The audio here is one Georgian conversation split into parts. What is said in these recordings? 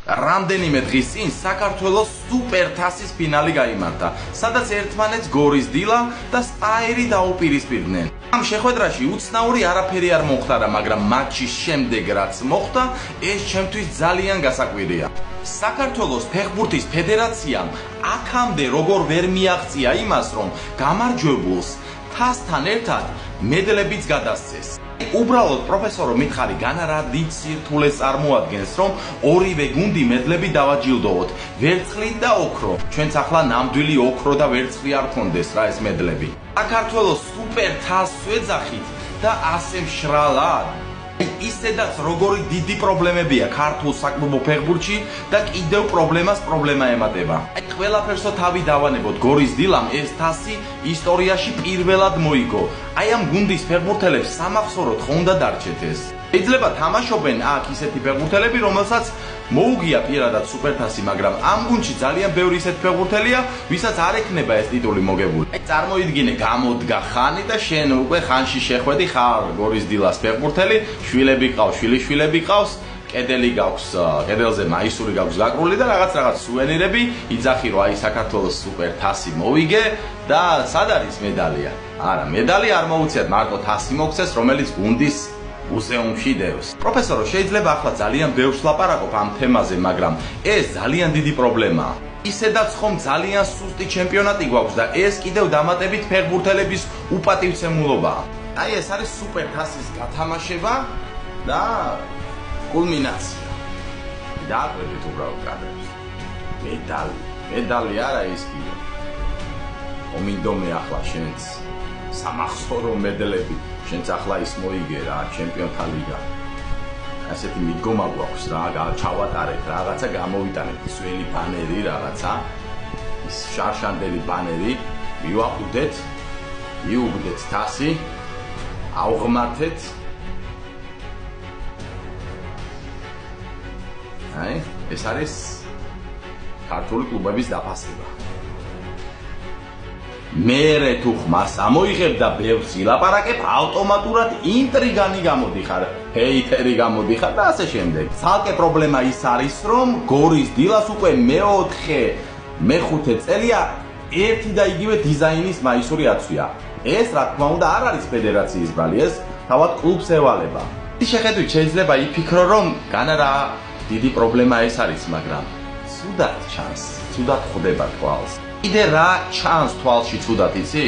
რამდენიმე დღის წინ საქართველოს სუპერთასის ფინალი გაიმართა, სადაც ერთმანეთს გორის დილა და სტაირი დაუპირისპირდნენ. ამ შეხვედრაში უცნაური არაფერი არ მოხდა, მაგრამ მატჩის შემდეგ რაც მოხდა, ეს ჩემთვის ძალიან გასაკვირია. საქართველოს ფეხბურთის ფედერაციამ აქამდე როგორ ვერ მიაღწია იმას, რომ გამარჯვებულს თასთან ერთად მედლებიც გადასცეს. უბრალოდ პროფესორო მითხარი განარა დიდ სირთულეს წარმოადგენს, რომ ორივე გუნდი მედლები დავაჯილდოვოთ, ვერცხლით და ოქრო. ჩვენც ახლა ნამდვილი ოქრო და ვერცხლი არ გქონდეს რა ეს მედლები. საქართველოს სუპერთასს ვეძახით და ასე მშრალად. ისედაც როგორი დიდი პრობლემებია ქართულ საკლუბო ფეხბურთში და კიდევ პრობლემა ემატება. ყველაფერსო თავი დავანებოთ, გორის დილამ ეს თასი ისტორიაში პირველად მოიგო. ამ გუნდის ფეხბურთელებს სამახსოვროდ ხონდა დარჩეთ ეს. შეიძლება თამაშობენ აქ ისეთი ფეხბურთელები, რომელსაც მოუგია პირადად სუპერთასი, მაგრამ ამ გუნდში ძალიან ბევრი ისეთი ფეხბურთელია, ვისაც არ ექნება ეს ტიტული მოგებული. წარმოიდგინე, გამოდგა ხანი და შენ უკვე ხანში შეხვედი ხარ გორის დილას ფეხბურთელი, შვილები ყავს, შვილიშვილები ყავს, კედელი გაქვს, კედელზე მაისური გაქვს გაკრული და რაღაც სუვენირები, იძახი რომ აი საქართველოს სუპერთასი მოვიგე და სად არის მედალია? არა, მედალი არ მოუციათ, მარტო თასი მოგცეს, რომელიც გუნდის მუზეუმში დევს. პროფესორო, შეიძლება ახლა ძალიან ბევრს ლაპარაკობ ამ თემაზე, მაგრამ ეს ძალიან დიდი პრობლემაა. ისედაც ხომ ძალიან სუსტი ჩემპიონატი გვაქვს და ეს კიდევ დამატებით ფეხბურთელების უპატივცემულობაა. აი ეს არის სუპერთასის გათამაშება და კულმინაცია. დააკვირდით უბრალოდ კადრებს. მედალი არა ის კიდე. ომინდომე ახლა შენც სამახსოვრო მედლები, შენც ახლა ის მოიგე რა, ჩემპიონთა ლიგა. ასეთი მიდგომა გვაქვს რა, ჩავატარეთ, რაღაცა გამოვიტანეთ, სველი ბანერი რაღაცა, ის შარშანდელი ბანერი, მიუყვდეთ თასი, ავღმართეთ. ეს არის ქართული კლუბების დაფასება. მერე თუ ხმას ამოიღებ და ბევრს ილაპარაკებ, ავტომატურად ინტრიგანი გამოდიხარ, ჰეიტერი გამოდიხარ და ასე შემდეგ. ცალკე პრობლემა ის არის, რომ გორის დილას უკვე მეხუთე წელია ერთი და იგივე დიზაინის მაისური აცვია. ეს რა თქმა უნდა არ არის ფედერაციის ბრალი, ეს თავად კლუბს ევალება. ის შეხედვით შეიძლება იფიქრო, რომ განარა დიდი პრობლემა ეს არის, მაგრამ ცუდად ჩანს, ცუდად ხდება თვალს. კიდე რა ჩანს თვალში ცუდად იცი?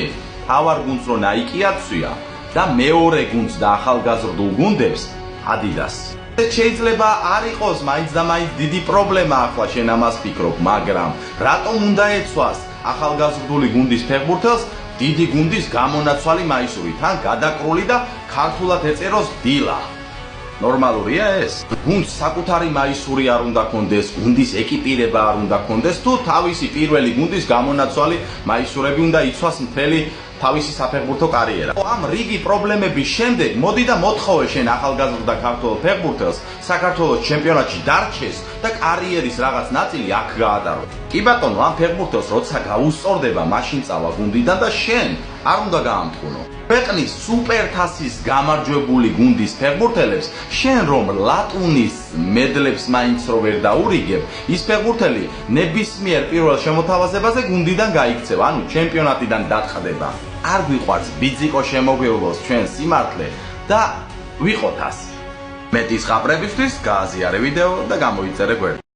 თავარ გუნდს რო ნაიკი აცვია და მეორე გუნდს და ახალგაზრდულ გუნდებს ადიდას. შეიძლება არ იყოს მაინც და მაინც დიდი პრობლემა ახლა შენ ამას ფიქრობ, მაგრამ რატომ უნდა ეცვას ახალგაზრდული გუნდის ფეხბურთელს დიდი გუნდის გამონაცვალი მაისური, თან გადაკრული და ქართულად ეწეროს დილა? ნორმალურია ეს? გუნდს საკუთარი მაისური არ უნდა კონდეს, გუნდის ეკიპირება არ უნდა კონდეს, თუ თავისი პირველი გუნდის გამონაცვალი მაისურები უნდა იცვას მთელი თავისი საფეხბურთო კარიერა. ამ რიგი პრობლემების შემდეგ მოდი და მოთხოვე შენ ახალგაზრდა ქართველ ფეხბურთელს საქართველოს ჩემპიონატში დარჩეს და კარიერის რაღაც ნაწილი აქ გაატარო. კი ბატონო, ამ ფეხბურთელს როცა გაუსწორდება, მაშინ წავა გუნდიდან და შენ არ უნდა გაამტყუნო. ქვეყნის სუპერთასის გამარჯვებული გუნდის ფეხბურთელებს შენ რომ ლატუნის მედლებს მაინც რო ვერ დაურიგებ, ის ფეხბურთელი ნებისმიერ პირველ შემოთავაზებაზე გუნდიდან გაიქცევა, ანუ ჩემპიონატიდან დაწყდება. არ გვიყვარს ბიძიკო შემოგვეულოს ჩვენ სიმართლე და ვიყოთ ასე. მეტის ხაბრებისთვის გააზიარე ვიდეო და გამოიწერე გვერდით.